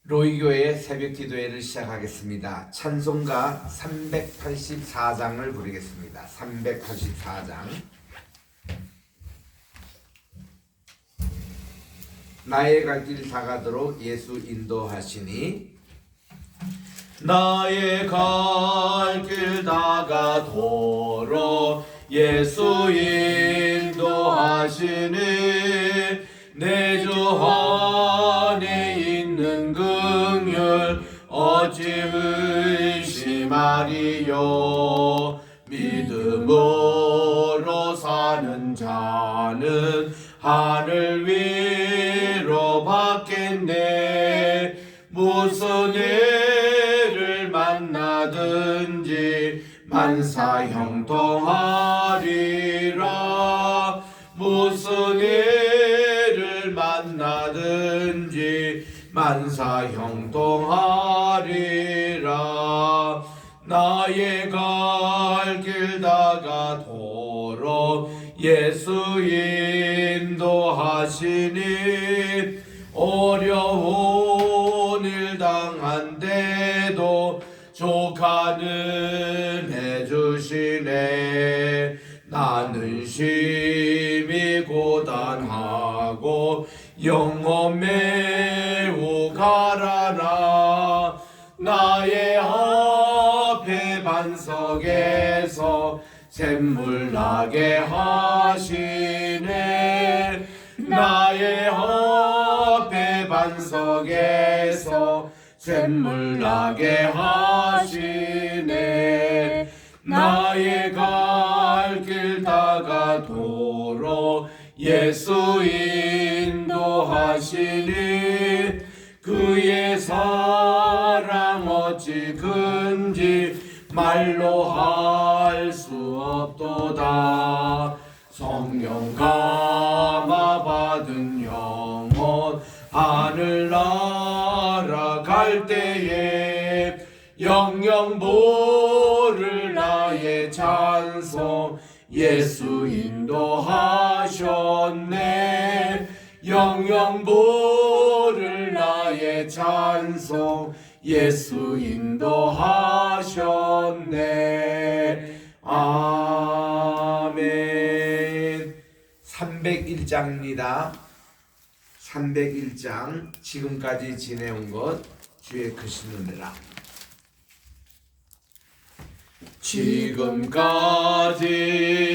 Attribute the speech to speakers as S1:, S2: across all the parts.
S1: 로이교회의 새벽 기도회를 시작하겠습니다. 찬송가 384장을 부르겠습니다. 384장. 나의 갈 길 다가도록 예수 인도하시니,
S2: 나의 갈 길 다가도록 예수 인도하시니, 내 주 안에 있는 긍휼 어찌 의심하리요. 믿음으로 사는 자는 하늘 위로 받겠네. 무슨 일을 만나든지 만사 형통하리라. 무슨 일을 만나든지 만사 형통하리라. 나의 갈 길 다가도록 예수 인도하시니, 어려운 일 당한데도 조카는 해주시네. 나는 심히 고단하고 영혼 매우 가라나. 나의 앞에 반석에서 샘물 나게 하시네. 나의 앞에 반석에서 샘물 나게 하시네. 나의 갈 길 다가도록 예수 인도하시니, 그의 사랑 어찌 큰지 말로 할 수 없도다. 성령 감화 받은 영혼 하늘 날아갈 때에 영영 모를 나의 찬송 예수 인도하셨네. 영영 모를 나의 찬송 예수 인도하셨네. 아멘.
S1: 301장입니다. 301장. 지금까지 지내온 것 주의 크신 은혜라.
S2: 지금까지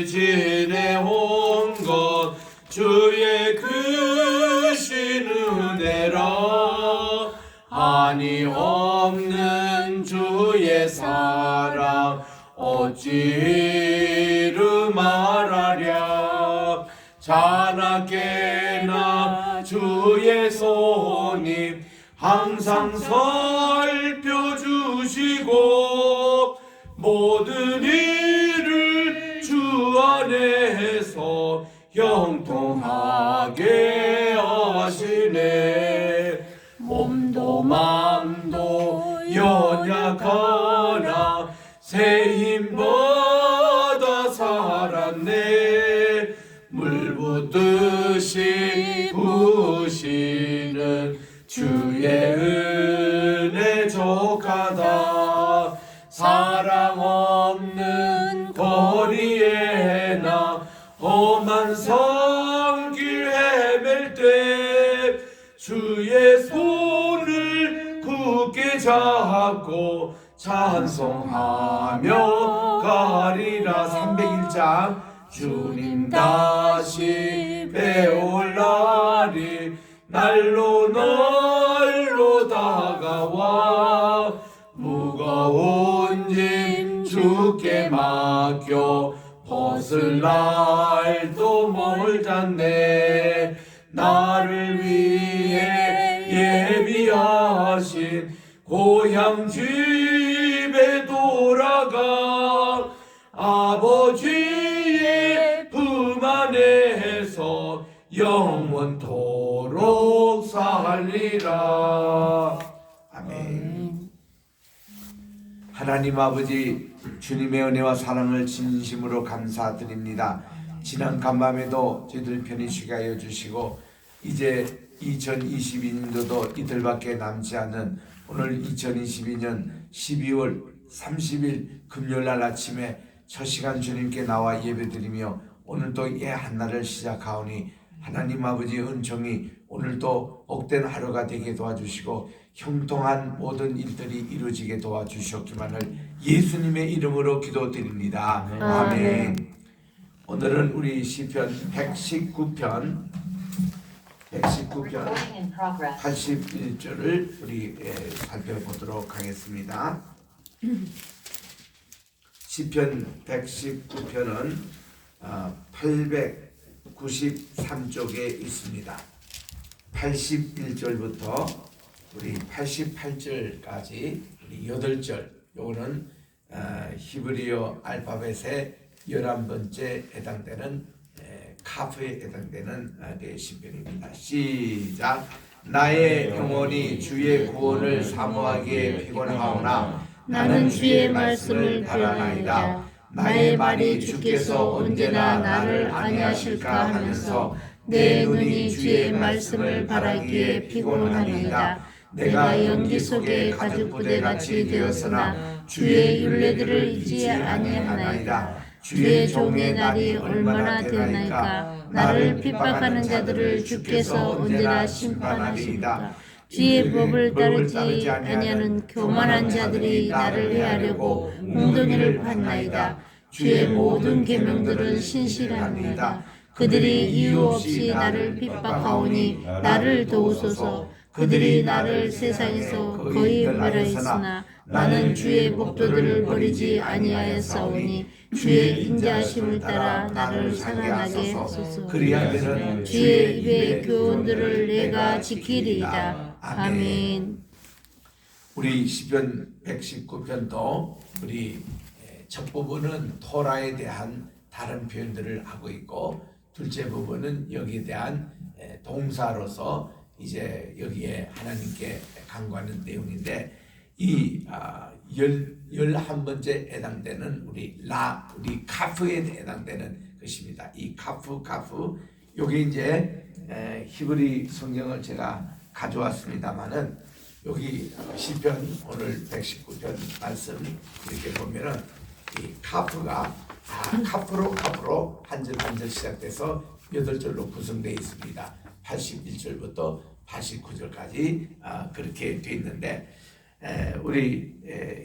S2: 지내온 것 주의 크신 은혜라. 한이 없는 주의 사랑 어찌 이루 말하랴. 자나깨나 주의 손이 항상 살펴주시고, 모든 일을 주 안에서 형통하게 하시네. 몸도 맘도 연약하나 새 힘 받아 살았네. 물 붓듯이 부으시는 주의 은혜 족하다. 사랑 없는 거리에 나 험한 산길 헤맬 때 주의 손을 굳게 잡고 찬송하며 가리라.
S1: 301장.
S2: 주님 다시 배울 날이 날로 날로 다가와. 무거운 짐 주께 맡겨 벗을 날도 멀잖네. 나를 위해 예비하신 고향 집에 돌아가 아버지의 품 안에서 영원토록 살리라.
S1: 아멘. 하나님 아버지, 주님의 은혜와 사랑을 진심으로 감사드립니다. 지난 간밤에도 저희들 편히 쉬게 하여 주시고, 이제 2022년도도 이틀밖에 남지 않은 오늘 2022년 12월 30일 금요일날 아침에 첫 시간 주님께 나와 예배드리며 오늘도 이 한날을 시작하오니 하나님 아버지 은총이 오늘도 복된 하루가 되게 도와주시고 형통한 모든 일들이 이루어지게 도와주셨기만을 예수님의 이름으로 기도드립니다. 아멘. 오늘은 우리 시편 119편 81절을 우리 살펴보도록 하겠습니다. 시편 119편은 893쪽에 있습니다. 81절부터 우리 88절까지 우리 8절, 요거는 히브리어 알파벳의 11번째 해당되는 카프에 해당되는 시편입니다. 시작. 나의 영혼이 주의 구원을 사모하기에 피곤하오나 나는 주의 말씀을 바라나이다. 나의 말이 주께서 언제나 나를 안위하실까 하면서 내 눈이 주의 말씀을 바라기에 피곤하나이다. 내가 연기 속에 가죽부대같이 되었으나 주의 율례들을 잊지 아니하나이다. 주의 종의 날이 얼마나 되나이까. 나를 핍박하는 자들을 주께서 언제나 심판하시리까. 주의 법을 따르지 아니하는 교만한 자들이 나를 해하려고 웅덩이를 팠나이다. 주의 모든 계명들은 신실하나이다. 그들이 이유 없이 나를 핍박하오니 나를 도우소서. 그들이 나를 세상에서 거의 멸하였으나 나는 주의 목도들을 버리지 아니하였사오니 주의 인자하심을 따라 나를 살아나게 하소서. 그리하면 주의 입의 교훈들을 내가 지키리이다. 아멘.
S2: 우리 시편 119편도 우리 첫 부분은 토라에 대한 다른 표현들을 하고 있고 둘째 부분은 여기에 대한 동사로서 이제 여기에 하나님께 간구하는 내용인데 이 11번째 해당되는 우리 카프에 해당되는 것입니다. 이 카프 요게 이제 히브리 성경을 제가 가져왔습니다만은 여기 시편 오늘 119편 말씀 이렇게 보면은 이 카프가 카프로 한 절 한 절 시작돼서 8절로 구성되어 있습니다. 81절부터 89절까지 그렇게 되어 있는데 우리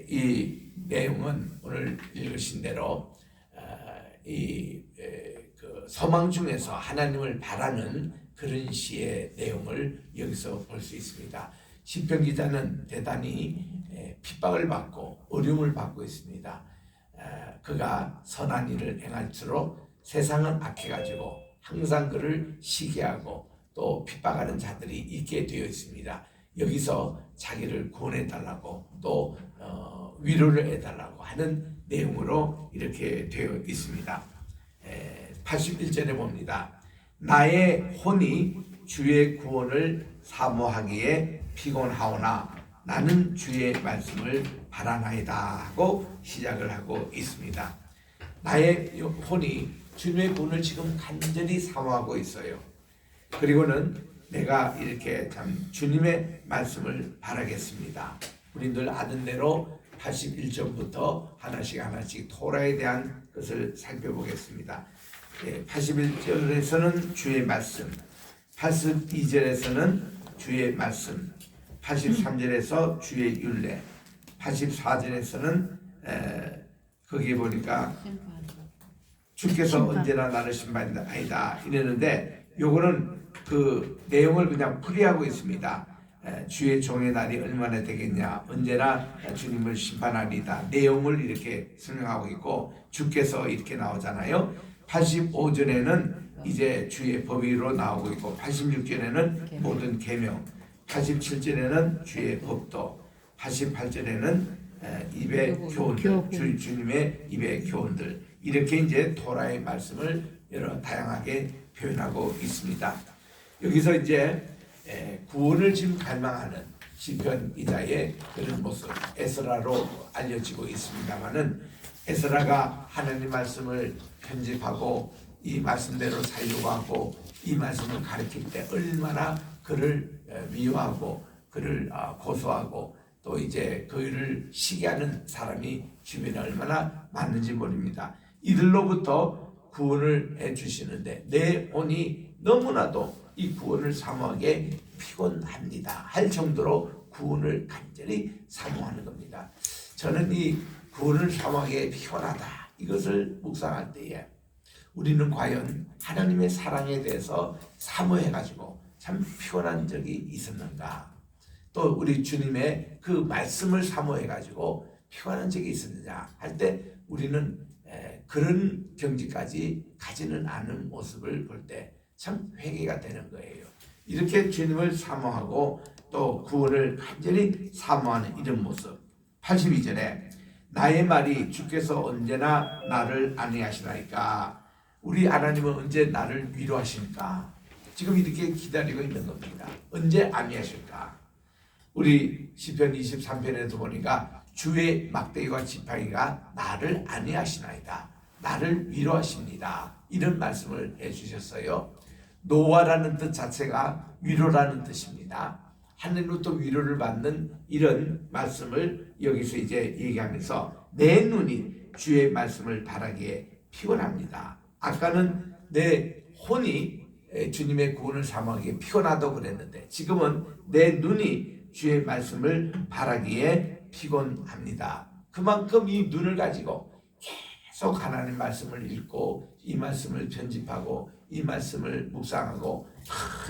S2: 이 내용은 오늘 읽으신 대로 그 소망 중에서 하나님을 바라는 그런 시의 내용을 여기서 볼 수 있습니다. 시편 기자는 대단히 핍박을 받고 어려움을 받고 있습니다. 그가 선한 일을 행할수록 세상은 악해가지고 항상 그를 시기하고 또 핍박하는 자들이 있게 되어 있습니다. 여기서 자기를 구원해달라고 또 위로를 해달라고 하는 내용으로 이렇게 되어 있습니다. 81절에 봅니다. 나의 혼이 주의 구원을 사모하기에 피곤하오나 나는 주의 말씀을 바라나이다 하고 시작을 하고 있습니다. 나의 혼이 주님의 구원을 지금 간절히 사모하고 있어요. 그리고는 내가 이렇게 참 주님의 말씀을 바라겠습니다. 우리 늘 아는 대로 81절부터 하나씩 토라에 대한 것을 살펴보겠습니다. 81절에서는 주의 말씀, 82절에서는 주의 말씀, 83절에서 주의 율례, 84절에서는 거기 보니까 주께서 언제나 나를 심판하이다 이러는데 요거는 그 내용을 그냥 풀이하고 있습니다. 주의 종의 날이 얼마나 되겠냐, 언제나 주님을 심판하리다 내용을 이렇게 설명하고 있고 주께서 이렇게 나오잖아요. 85절에는 이제 주의 법의로 나오고 있고 86절에는 모든 계명, 87절에는 주의 법도, 88절에는 입의 교훈들, 주님의 입의 교훈들 이렇게 이제 토라의 말씀을 여러 다양하게 표현하고 있습니다. 여기서 이제 구원을 지금 갈망하는 시편 기자의 그런 모습 에스라로 알려지고 있습니다만은 에스라가 하나님 말씀을 편집하고 이 말씀대로 살려고 하고 이 말씀을 가르칠 때 얼마나 그를 미워하고 그를 고소하고 또 이제 그를 시기하는 사람이 주변에 얼마나 많은지 모릅니다. 이들로부터 구원을 해주시는데 내 혼이 너무나도 이 구원을 사모하게 피곤합니다 할 정도로 구원을 간절히 사모하는 겁니다. 저는 이 구원을 사모하게 피곤하다 이것을 묵상할 때에 우리는 과연 하나님의 사랑에 대해서 사모해가지고 참 피곤한 적이 있었는가, 또 우리 주님의 그 말씀을 사모해가지고 피곤한 적이 있었느냐 할 때 우리는 그런 경지까지 가지는 않은 모습을 볼 때 참 회개가 되는 거예요. 이렇게 주님을 사모하고 또 구원을 간절히 사모하는 이런 모습. 82절에 나의 말이 주께서 언제나 나를 안위하시나이까. 우리 하나님은 언제 나를 위로하실까? 지금 이렇게 기다리고 있는 겁니다. 언제 안위하실까? 우리 시편 23편에도 보니까 주의 막대기와 지팡이가 나를 안위하시나이다. 나를 위로하십니다. 이런 말씀을 해주셨어요. 노화라는 뜻 자체가 위로라는 뜻입니다. 하늘로부터 위로를 받는 이런 말씀을 여기서 이제 얘기하면서 내 눈이 주의 말씀을 바라기에 피곤합니다. 아까는 내 혼이 주님의 구원을 사모하기에 피곤하다고 그랬는데 지금은 내 눈이 주의 말씀을 바라기에 피곤합니다. 그만큼 이 눈을 가지고 계속 하나님의 말씀을 읽고 이 말씀을 편집하고 이 말씀을 묵상하고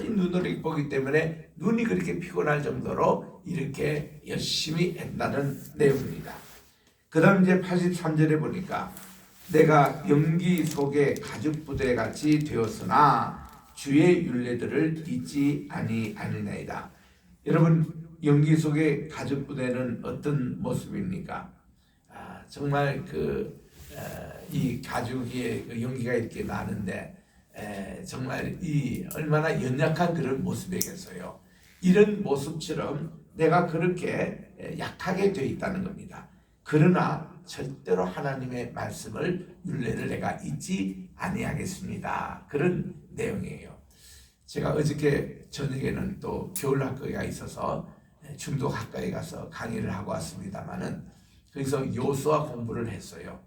S2: 이 눈으로 보기 때문에 눈이 그렇게 피곤할 정도로 이렇게 열심히 한다는 내용입니다. 그 다음 이제 83절에 보니까 내가 연기 속에 가죽 부대 같이 되었으나 주의 율례들을 잊지 아니하리이다. 여러분, 연기 속에 가죽 부대는 어떤 모습입니까? 정말 이 가죽의 그 연기가 이렇게 나는데 정말 이 얼마나 연약한 그런 모습이겠어요. 이런 모습처럼 내가 그렇게 약하게 되어 있다는 겁니다. 그러나 절대로 하나님의 말씀을 율례를 내가 잊지 아니하겠습니다. 그런 내용이에요. 제가 어저께 저녁에는 또 겨울학교가 있어서 중도 가까이 가서 강의를 하고 왔습니다만은 거기서 여호수아 공부를 했어요.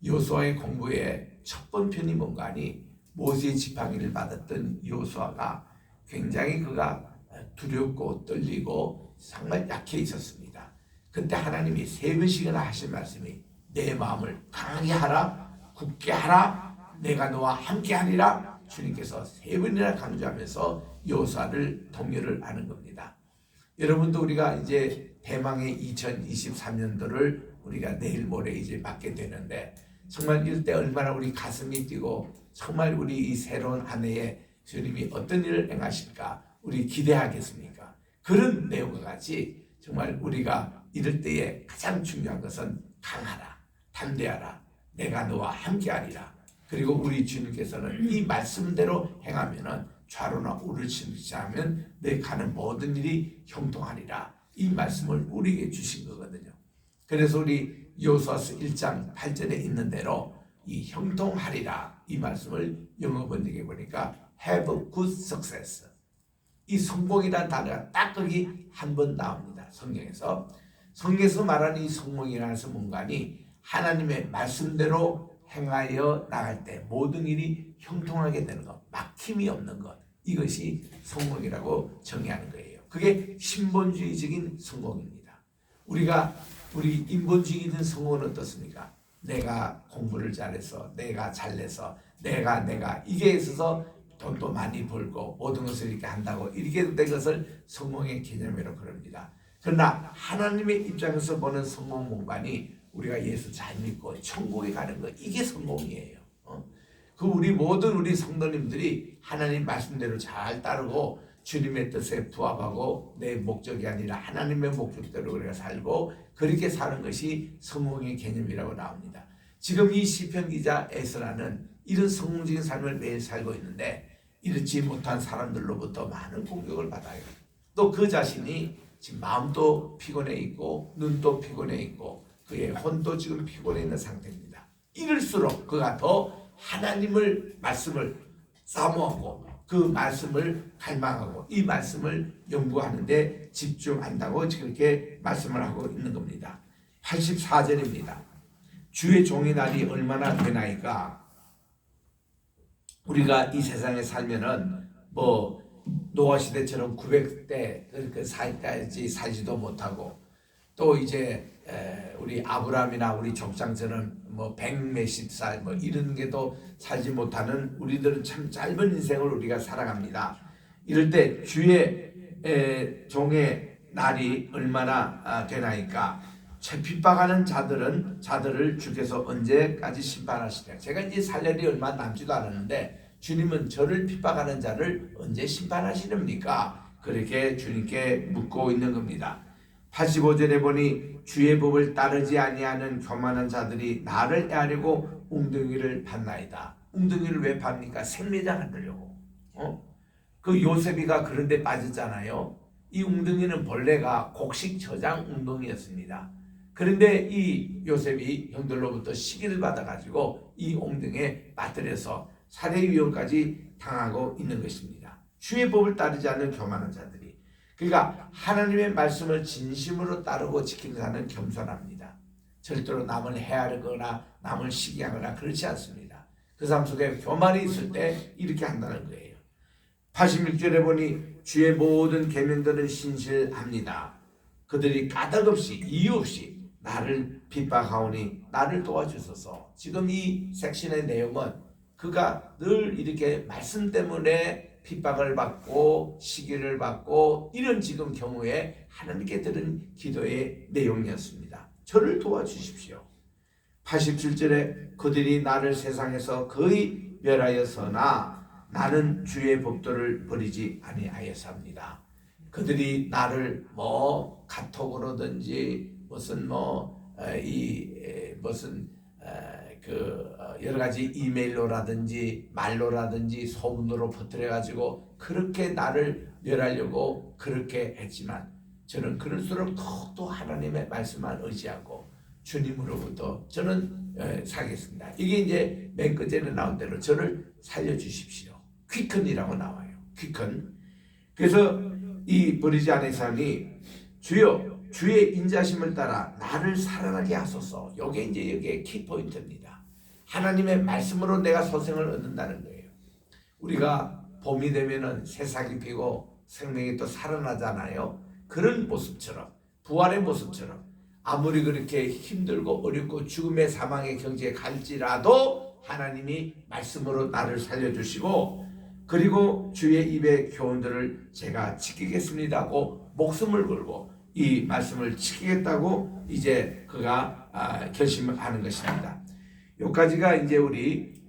S2: 여호수아의 공부의 첫 번편이 뭔가 하니 모세의 지팡이를 받았던 여호수아가 굉장히 그가 두렵고 떨리고 정말 약해 있었습니다. 그때 하나님이 3번씩이나 하신 말씀이 내 마음을 강하게 하라, 굳게 하라, 내가 너와 함께 하리라. 주님께서 3번이나 강조하면서 여호수아를 독려를 하는 겁니다. 여러분도 우리가 이제 대망의 2023년도를 우리가 내일 모레 이제 맞게 되는데 정말 이때 얼마나 우리 가슴이 뛰고 정말 우리 이 새로운 한 해에 주님이 어떤 일을 행하실까 우리 기대하겠습니까? 그런 내용과 같이 정말 우리가 이럴 때에 가장 중요한 것은 강하라, 담대하라, 내가 너와 함께하리라. 그리고 우리 주님께서는 이 말씀대로 행하면은 좌로나 우르치지 않으면 내 가는 모든 일이 형통하리라. 이 말씀을 우리에게 주신 거거든요. 그래서 우리 여호수아서 1장 8절에 있는 대로 이 형통하리라 이 말씀을 영어 번역해 보니까 have a good success. 이 성공이라는 단어가 딱 거기 한 번 나옵니다. 성경에서. 성경에서 말하는 이 성공이라는 것은 뭔가니 하나님의 말씀대로 행하여 나갈 때 모든 일이 형통하게 되는 것, 막힘이 없는 것, 이것이 성공이라고 정의하는 거예요. 그게 신본주의적인 성공입니다. 우리 인본주의적인 성공은 어떻습니까? 내가 공부를 잘해서, 내가 잘내서, 내가 이게 있어서 돈도 많이 벌고 모든 것을 이렇게 한다고 이렇게 된 것을 성공의 개념이라고 그럽니다. 그러나 하나님의 입장에서 보는 성공 공간이 우리가 예수 잘 믿고 천국에 가는 거, 이게 성공이에요. 그 우리 모든 우리 성도님들이 하나님 말씀대로 잘 따르고 주님의 뜻에 부합하고 내 목적이 아니라 하나님의 목적대로 우리가 살고 그렇게 사는 것이 성공의 개념이라고 나옵니다. 지금 이 시편 기자 에스라는 이런 성공적인 삶을 매일 살고 있는데 이렇지 못한 사람들로부터 많은 공격을 받아요. 또 그 자신이 지금 마음도 피곤해 있고 눈도 피곤해 있고 그의 혼도 지금 피곤해 있는 상태입니다. 이럴수록 그가 더 하나님을 말씀을 사모하고 그 말씀을 갈망하고 이 말씀을 연구하는데 집중한다고 그렇게 말씀을 하고 있는 겁니다. 84절입니다. 주의 종의 날이 얼마나 되나이까. 우리가 이 세상에 살면은 뭐 노아 시대처럼 900대 그렇게 살까지 살지도 못하고 또 이제 우리 아브라함이나 우리 족장처럼 뭐 100몇십 살 뭐 이런 게도 살지 못하는 우리들은 참 짧은 인생을 우리가 살아갑니다. 이럴 때 주의 종의 날이 얼마나 되나이까. 핍박하는 자들을 주께서 언제까지 심판하시냐. 제가 이제 살 날이 얼마 남지도 않았는데 주님은 저를 핍박하는 자를 언제 심판하시렵니까? 그렇게 주님께 묻고 있는 겁니다. 85절에 보니 주의 법을 따르지 아니하는 교만한 자들이 나를 애하려고 웅덩이를 팠나이다. 웅덩이를 왜 팝니까? 생매장 하려고. 그 요셉이가 그런데 빠졌잖아요. 이 웅덩이는 본래가 곡식 저장 웅덩이였습니다. 그런데 이 요셉이 형들로부터 시기를 받아가지고 이 웅덩이에 빠뜨려서 살해 위험까지 당하고 있는 것입니다. 주의 법을 따르지 않는 교만한 자들이. 그러니까 하나님의 말씀을 진심으로 따르고 지키는 자는 겸손합니다. 절대로 남을 헤아리거나 남을 시기하거나 그렇지 않습니다. 그 삶 속에 교만이 있을 때 이렇게 한다는 거예요. 86절에 보니 주의 모든 계명들은 신실합니다. 그들이 까닭없이 이유 없이 나를 핍박하오니 나를 도와주소서. 지금 이 섹션의 내용은 그가 늘 이렇게 말씀 때문에 핍박을 받고 시기를 받고 이런 지금 경우에 하나님께 드린 기도의 내용이었습니다. 저를 도와주십시오. 87절에 그들이 나를 세상에서 거의 멸하여서나 나는 주의 법도를 버리지 아니하였습니다. 그들이 나를 뭐 카톡으로든지 무슨 여러 가지 이메일로라든지 말로라든지 소문으로 퍼뜨려 가지고 그렇게 나를 멸하려고 그렇게 했지만 저는 그럴수록 더욱더 하나님의 말씀만 의지하고 주님으로부터 저는 살겠습니다. 이게 이제 맨 끝에 나온 대로 저를 살려주십시오. 퀴큰이라고 나와요. 퀴큰. 그래서 이 버리지 않은 사람이 주여 주의 인자심을 따라 나를 살아나게 하소서. 이게 이제 여기에 키포인트입니다. 하나님의 말씀으로 내가 소생을 얻는다는 거예요. 우리가 봄이 되면은 새싹이 피고 생명이 또 살아나잖아요. 그런 모습처럼 부활의 모습처럼 아무리 그렇게 힘들고 어렵고 죽음의 사망의 경지에 갈지라도 하나님이 말씀으로 나를 살려주시고 그리고 주의 입의 교훈들을 제가 지키겠습니다 하고 목숨을 걸고 이 말씀을 지키겠다고 이제 그가 결심하는 것입니다. 여기까지가 이제 우리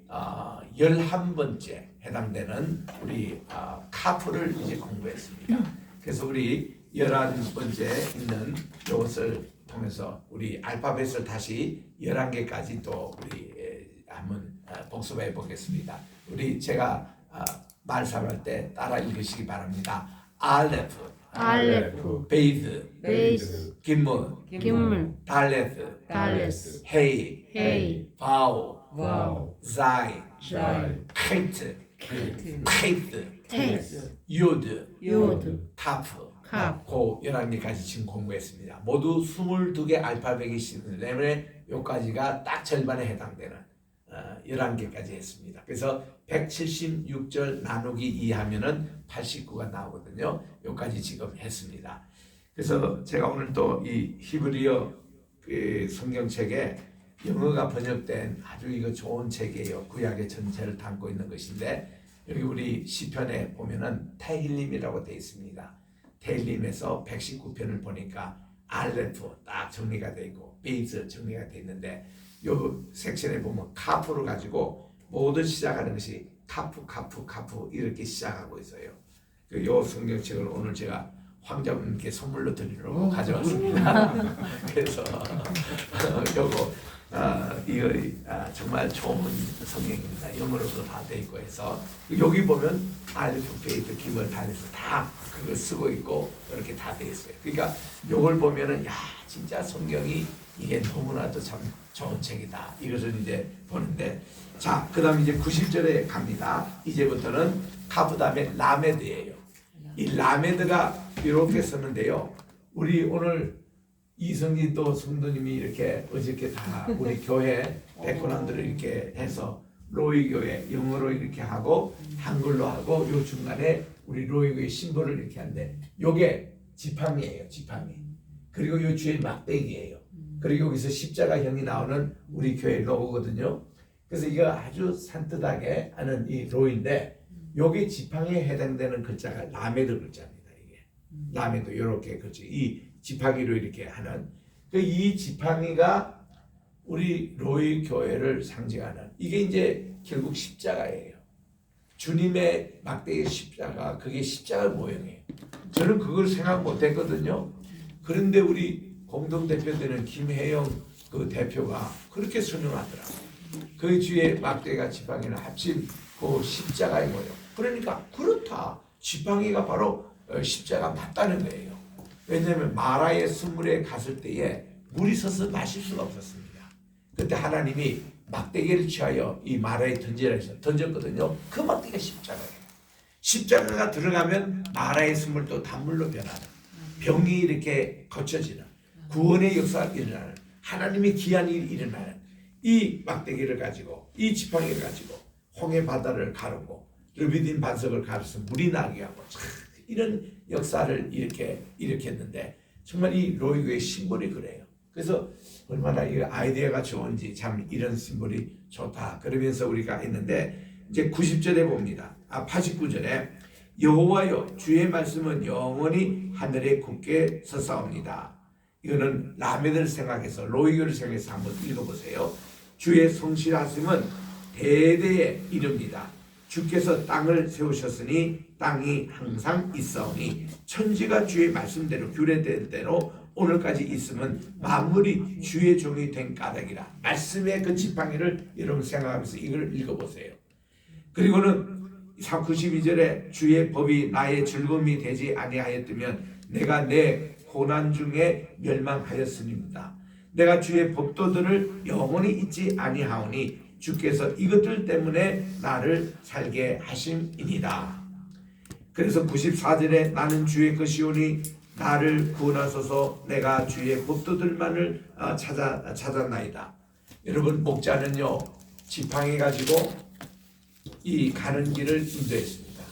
S2: 11번째 해당되는 우리 카프를 이제 공부했습니다. 그래서 우리 11번째 있는 이것을 통해서 우리 알파벳을 다시 11개까지 또 우리 한번 복습해 보겠습니다. 우리 제가 말씀할 때 따라 읽으시기 바랍니다. 알레프, 베이드, 김문, 달레스, 헤이, 바우, 자이, 케이트, 유드, 타프, 그 11개까지 지금 공부했습니다. 모두 22개 알파벳이 있기 때문에 여기까지가 딱 절반에 해당되는 11개까지 했습니다. 그래서 176절 나누기 2 하면은 89가 나오거든요. 여기까지 지금 했습니다. 그래서 제가 오늘 또 이 히브리어 성경책에 영어가 번역된 아주 이거 좋은 책이에요. 구약의 전체를 담고 있는 것인데 여기 우리 시편에 보면은 테힐림이라고 되어 있습니다. 테힐림에서 119편을 보니까 알레프 딱 정리가 되어 있고 베이스 정리가 되어 있는데 요 섹션에 보면 카프를 가지고 모든 시작하는 것이 카프 이렇게 시작하고 있어요. 요 성경책을 오늘 제가 황자분께 선물로 드리려고 가져왔습니다. 그래서 요거 이거 정말 좋은 성경입니다. 영어로도 다 돼 있고 해서 여기 보면 알리프, 베이트, 김을 달려서 다 그걸 쓰고 있고 이렇게 다 돼 있어요. 그러니까 요걸 보면은 야 진짜 성경이 이게 너무나도 참 좋은 책이다. 이것을 이제 보는데 자 그다음 이제 90절에 갑니다. 이제부터는 카프 다음에 라메드예요. 이 라메드가 이렇게 썼는데요. 우리 오늘 이성진 또 성도님이 이렇게 어저께 다 우리 교회 백그라운드를 이렇게 해서 로이 교회 영어로 이렇게 하고 한글로 하고 요 중간에 우리 로이 교회 심볼을 이렇게 하는데 요게 지팡이에요. 지팡이. 그리고 요 뒤에 막대기예요. 그리고 여기서 십자가형이 나오는 우리 교회 로고거든요. 그래서 이거 아주 산뜻하게 하는 이 로인데 여기 지팡이에 해당되는 글자가 라메드 글자입니다. 이게 라메드 이렇게 글자 이 지팡이로 이렇게 하는 이 지팡이가 우리 로이 교회를 상징하는 이게 이제 결국 십자가예요. 주님의 막대기 십자가 그게 십자가 모형이에요. 저는 그걸 생각 못했거든요. 그런데 우리 공동대표되는 김혜영 그 대표가 그렇게 설명하더라고요. 그 뒤에 막대기가 지팡이는 합친 그 십자가의 모형. 그러니까 그렇다. 지팡이가 바로 십자가 맞다는 거예요. 왜냐하면 마라의 수물에 갔을 때에 물이 서서 마실 수가 없었습니다. 그때 하나님이 막대기를 취하여 이 마라에 던지라 해서 던졌거든요. 그 막대기가 십자가예요. 십자가가 들어가면 마라의 수물도 단물로 변하는 병이 이렇게 거쳐지는 구원의 역사가 일어나는 하나님의 기한 일이 일어나는 이 막대기를 가지고 이 지팡이를 가지고 홍해 바다를 가르고 르비딘 반석을 가르서 물이 나게 하고 이런 역사를 이렇게 일으켰는데 정말 이 로이교의 심볼이 그래요. 그래서 얼마나 이 아이디어가 좋은지 참 이런 심볼이 좋다. 그러면서 우리가 했는데 이제 90절에 봅니다. 89절에 여호와여 주의 말씀은 영원히 하늘에 굳게 섰사옵니다. 이거는 라메드를 생각해서 로이교를 생각해서 한번 읽어보세요. 주의 성실하심은 대대에 이릅니다. 주께서 땅을 세우셨으니 땅이 항상 있사오니 천지가 주의 말씀대로 규례된 대로 오늘까지 있으면 만물이 주의 종이 된 까닭이라. 말씀의 그 지팡이를 여러분 생각하면서 이걸 읽어보세요. 그리고는 92절에 주의 법이 나의 즐거움이 되지 아니하였다면 내가 내 고난 중에 멸망하였습니다. 내가 주의 법도들을 영원히 잊지 아니하오니 주께서 이것들 때문에 나를 살게 하심이니라. 그래서 94절에 나는 주의 것이오니 나를 구원하소서. 내가 주의 법도들만을 찾았나이다. 여러분 목자는요 지팡이 가지고 이 가는 길을 인도했습니다.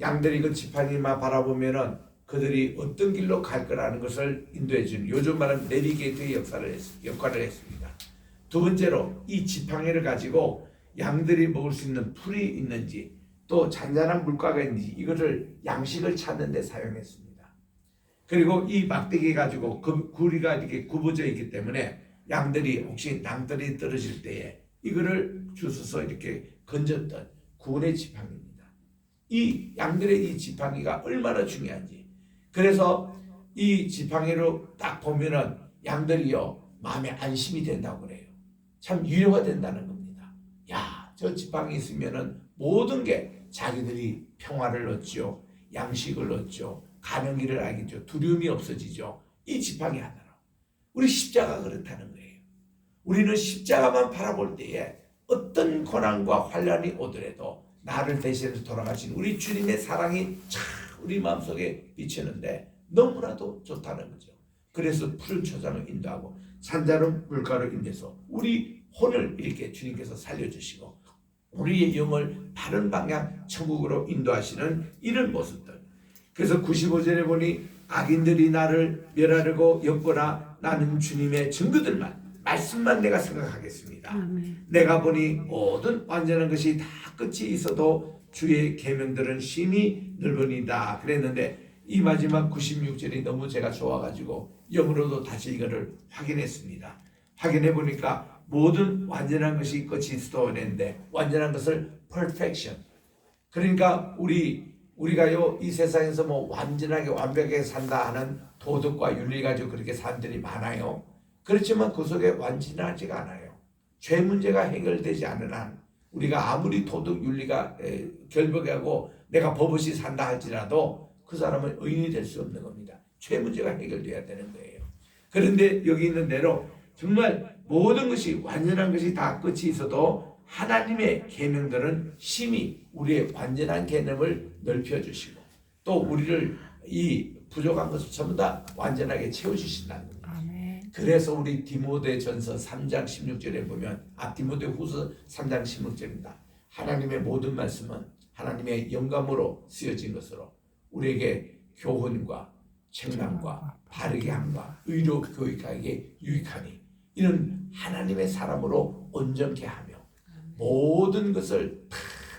S2: 양들이 그 지팡이만 바라보면은 그들이 어떤 길로 갈 거라는 것을 인도해 주는 요즘 말하는 내비게이터의 역할을 했습니다. 두 번째로 이 지팡이를 가지고 양들이 먹을 수 있는 풀이 있는지 또 잔잔한 물가가 있는지 이것을 양식을 찾는 데 사용했습니다. 그리고 이 막대기 가지고 그 구리가 이렇게 굽어져 있기 때문에 양들이 혹시 낭떠러지 떨어질 때에 이거를 주워서 이렇게 건졌던 구원의 지팡이입니다. 이 양들의 이 지팡이가 얼마나 중요한지. 그래서 이 지팡이로 딱 보면은 양들이요 마음에 안심이 된다고 그래요. 참 위로가 된다는 겁니다. 야, 저 지팡이 있으면은 모든 게 자기들이 평화를 얻죠, 양식을 얻죠, 가는 길을 알겠죠, 두려움이 없어지죠. 이 지팡이 하나로. 우리 십자가 그렇다는 거예요. 우리는 십자가만 바라볼 때에 어떤 고난과 환란이 오더라도 나를 대신해서 돌아가신 우리 주님의 사랑이 참 우리 마음속에 비치는데 너무나도 좋다는 거죠. 그래서 푸른 초장을 인도하고 산자른 물가를 인도해서 우리 혼을 이렇게 주님께서 살려주시고 우리의 영을 바른 방향 천국으로 인도하시는 이런 모습들. 그래서 95절에 보니 악인들이 나를 멸하려고 엮거나 나는 주님의 증거들만 말씀만 내가 생각하겠습니다. 내가 보니 모든 완전한 것이 다 끝이 있어도 주의 계명들은 심히 넓으니이다 그랬는데 이 마지막 96절이 너무 제가 좋아가지고 영어로도 다시 이거를 확인했습니다. 확인해 보니까 모든 완전한 것이 끝이 있어도 그랬는데 완전한 것을 perfection. 그러니까 우리가요 이 세상에서 뭐 완전하게 완벽하게 산다 하는 도덕과 윤리 가지고 그렇게 사람들이 많아요. 그렇지만 그 속에 완전하지가 않아요. 죄 문제가 해결되지 않는 한 우리가 아무리 도덕 윤리가 결벽하고 내가 법없이 산다 할지라도 그 사람은 의인이 될 수 없는 겁니다. 죄 문제가 해결돼야 되는 거예요. 그런데 여기 있는 대로 정말 모든 것이 완전한 것이 다 끝이 있어도 하나님의 계명들은 심히 우리의 완전한 개념을 넓혀주시고 또 우리를 이 부족한 것을 전부 다 완전하게 채워주신다는 겁니다. 그래서 우리 디모데전서 3장 16절에 보면 디모데후서 3장 16절입니다. 하나님의 모든 말씀은 하나님의 영감으로 쓰여진 것으로 우리에게 교훈과 책망과 바르게 함과 의로 교육하기에 유익하니 이는 하나님의 사람으로 온전케 하며 모든 것을 다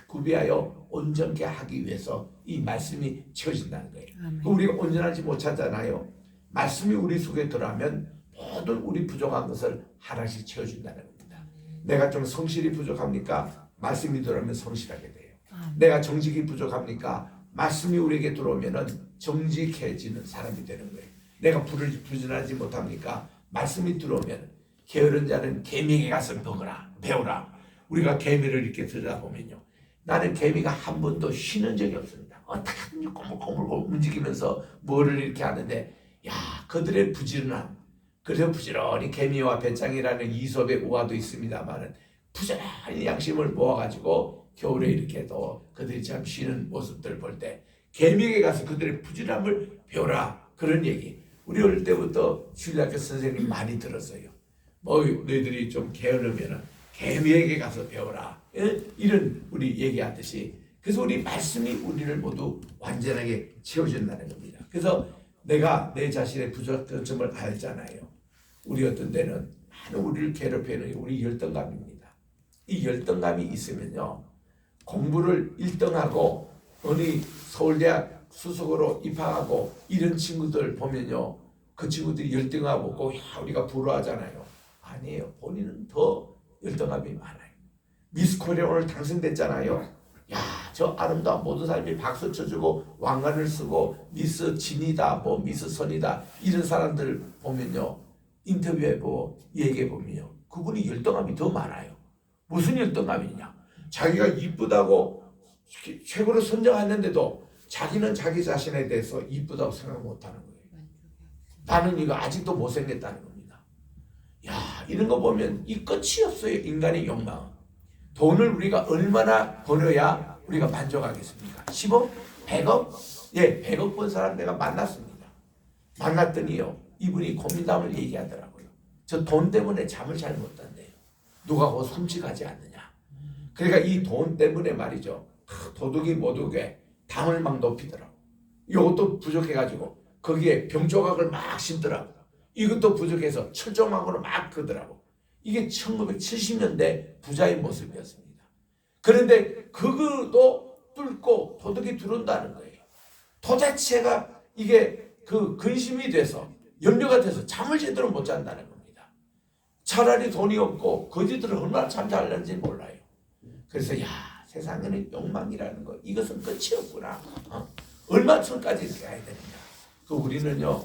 S2: 구비하여 온전케 하기 위해서 이 말씀이 채워진다는 거예요. 우리가 온전하지 못하잖아요. 말씀이 우리 속에 들어가면 모든 우리 부족한 것을 하나씩 채워준다는 겁니다. 내가 좀 성실이 부족합니까? 말씀이 들어오면 성실하게 돼요. 내가 정직이 부족합니까? 말씀이 우리에게 들어오면 정직해지는 사람이 되는 거예요. 내가 부지런하지 못합니까? 말씀이 들어오면 게으른 자는 개미에게 가서 배우라. 우리가 개미를 이렇게 들여다보면요. 나는 개미가 한 번도 쉬는 적이 없습니다. 어떻게 꼬물꼬물 움직이면서 뭐를 이렇게 하는데 그들의 부지런함. 그래서 부지런히 개미와 배짱이라는 이솝의 우화도 있습니다만은 부지런히 양심을 모아가지고 겨울에 이렇게 또 그들이 참 쉬는 모습들 볼 때 개미에게 가서 그들의 부지런함을 배워라 그런 얘기 우리 어릴 때부터 신학교 선생님 많이 들었어요. 너희들이 좀 게으르면은 개미에게 가서 배워라 이런 우리 얘기하듯이 그래서 우리 말씀이 우리를 모두 완전하게 채워준다는 겁니다. 그래서 내가 내 자신의 부족한 점을 알잖아요. 우리 어떤 때는 많은 우리를 괴롭히는 우리 열등감입니다. 이 열등감이 있으면요. 공부를 1등하고 어느 서울대학 수석으로 입학하고 이런 친구들 보면요. 그 친구들이 열등하고 우리가 부러워하잖아요. 아니에요. 본인은 더 열등감이 많아요. 미스 코리아 오늘 당선됐잖아요. 저 아름다운 모든 사람이 박수 쳐주고 왕관을 쓰고 미스 진이다 미스 선이다 이런 사람들 보면요. 인터뷰해보고 얘기해보면요. 그분이 열등감이 더 많아요. 무슨 열등감이냐. 자기가 이쁘다고 최고로 선정했는데도 자기는 자기 자신에 대해서 이쁘다고 생각 못하는 거예요. 나는 이거 아직도 못생겼다는 겁니다. 이런 거 보면 이 끝이 없어요. 인간의 욕망은. 돈을 우리가 얼마나 벌어야 우리가 만족하겠습니까? 10억? 100억? 100억 번 사람 내가 만났습니다. 만났더니요. 이분이 고민담을 얘기하더라고요. 저 돈 때문에 잠을 잘 못 잔대요. 누가 곧 솔직하지 않느냐. 그러니까 이 돈 때문에 말이죠. 도둑이 못 오게 담을 막 높이더라고. 이것도 부족해가지고 거기에 병조각을 막 심더라고. 이것도 부족해서 철조망으로 막 끄더라고. 이게 1970년대 부자의 모습이었습니다. 그런데 그것도 뚫고 도둑이 들어온다는 거예요. 도대체가 이게 근심이 돼서 염려가 돼서 잠을 제대로 못 잔다는 겁니다. 차라리 돈이 없고 거지들은 얼마나 잠 잘 자는지 몰라요. 그래서 세상에는 욕망이라는 거 이것은 끝이 없구나. 얼마 전까지 가야 됩니다. 우리는요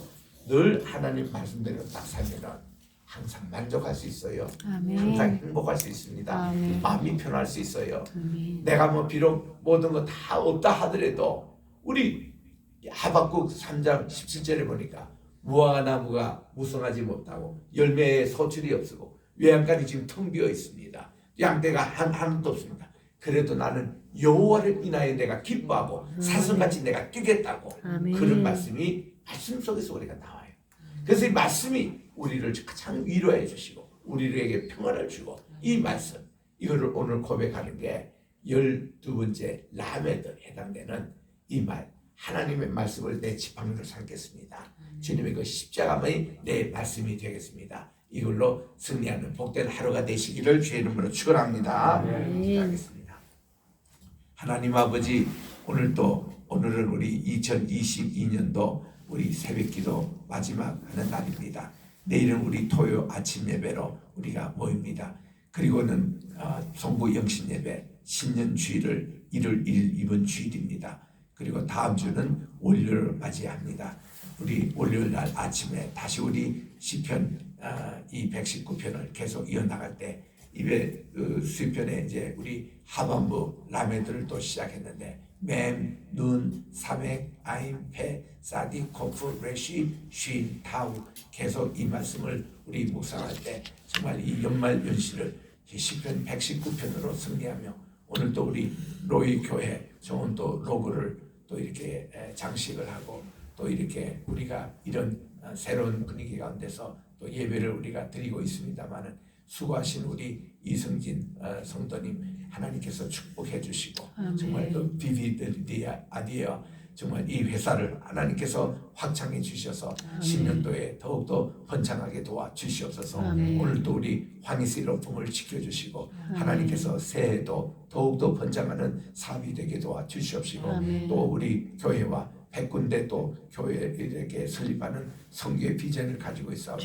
S2: 늘 하나님 말씀대로 딱 살면은 항상 만족할 수 있어요.
S3: 아멘.
S2: 항상 행복할 수 있습니다.
S3: 아멘.
S2: 마음이 편할 수 있어요.
S3: 아멘.
S2: 내가 비록 모든 거 다 없다 하더라도 우리 하박국 3장 17절에 보니까 무화과나무가 무성하지 못하고 열매에 소출이 없고 외양간이 지금 텅 비어 있습니다. 양떼가 하나도 없습니다. 그래도 나는 여호와를 인하여 내가 기뻐하고 사슴같이 내가 뛰겠다고
S3: 아멘.
S2: 그런 말씀이 말씀 속에서 우리가 나와요. 그래서 이 말씀이 우리를 가장 위로해 주시고 우리에게 평안을 주고 이 말씀 이거를 오늘 고백하는 게 12번째 라메드에 해당되는 이 말 하나님의 말씀을 내 지팡이로 삼겠습니다. 주님의 그 십자가만이 내 말씀이 되겠습니다. 이걸로 승리하는 복된 하루가 되시기를 주의 이름으로 축원합니다. 기도하겠습니다. 하나님 아버지 오늘은 우리 2022년도 우리 새벽기도 마지막 하는 날입니다. 내일은 우리 토요 아침 예배로 우리가 모입니다. 그리고는 성부 영신 예배 신년 주일을 1월 1일 이번 주일입니다. 그리고 다음 주는 월요일을 맞이합니다. 우리 월요일 날 아침에 다시 우리 시편 이 119편을 계속 이어나갈 때 입에 수편에 이제 우리 하반부 라메드를 또 시작했는데 맴, 눈, 사맥, 아임, 페, 사디, 코프, 레시, 쉰, 타우 계속 이 말씀을 우리 묵상할 때 정말 이 연말 연시를 시편 119편으로 승리하며 오늘도 우리 로이 교회 좋은 또 로고를 또 이렇게 장식을 하고 또 이렇게 우리가 이런 새로운 분위기 가운데서 또 예배를 우리가 드리고 있습니다만은 수고하신 우리 이승진 성도님 하나님께서 축복해 주시고 정말 또 비비드리아디어 정말 이 회사를 하나님께서 확장해 주셔서 10년도에 더욱더 번창하게 도와주시옵소서. 오늘도 우리 환희스 로펌을 지켜주시고 하나님께서 새해에도 더욱더 번창하는 사업이 되게 도와주시옵시고 또 우리 교회와 100군데 또 교회에게 설립하는 성교의 비전을 가지고 있어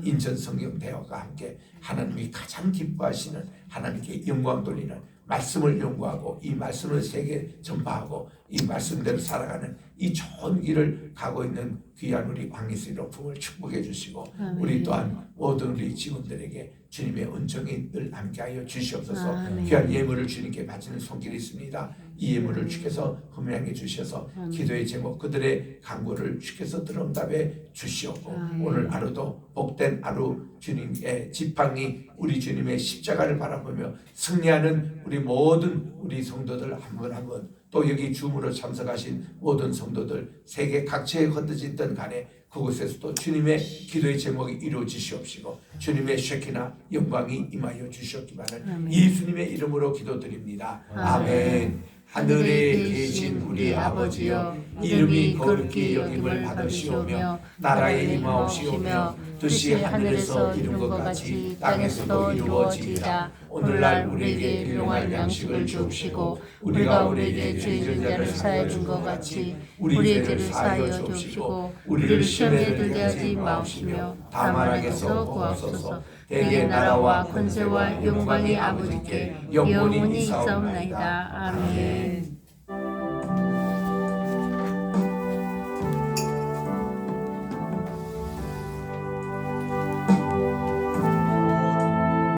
S2: 인천 성경대학과 함께 하나님이 가장 기뻐하시는 하나님께 영광 돌리는 말씀을 연구하고 이 말씀을 세계 전파하고 이 말씀대로 살아가는 이 좋은 길을 가고 있는 귀한 우리 황희수 로품을 축복해 주시고 우리 또한 모든 우리 직원들에게 주님의 은총이 늘 함께하여 주시옵소서. 귀한 예물을 주님께 바치는 손길이 있습니다. 이 예물을 주께서 흠양해 주셔서 기도의 제목 그들의 간구를 주께서 들응답해 주시옵고 오늘 하루도 복된 하루 주님의 지팡이 우리 주님의 십자가를 바라보며 승리하는 우리 모든 우리 성도들 한 분 한 분 또 여기 줌으로 참석하신 모든 성도들 세계 각처에 흩어지던 간에 그곳에서도 주님의 기도의 제목이 이루어지시옵시고 주님의 쉐키나 영광이 임하여 주시옵기만을 예수님의 이름으로 기도드립니다. 아멘. 하늘에 계신 우리 아버지여 이름이 거룩히 여김을 받으시오며 나라에 임하옵시오며 뜻이 하늘에서 이룬 것 같이 땅에서도 이루어지이다. 오늘날 우리에게 일용할 양식을 주옵시고 우리가 우리에게 죄 지은 자를 사하여 준 것 같이 우리의 죄를 사하여 주옵시고 우리를 시험에 들게 하지 마옵시며 다만 악에서 구하옵소서. 대개 나라와 권세와 영광이 아버지께 영원히 있사옵나이다. 아멘.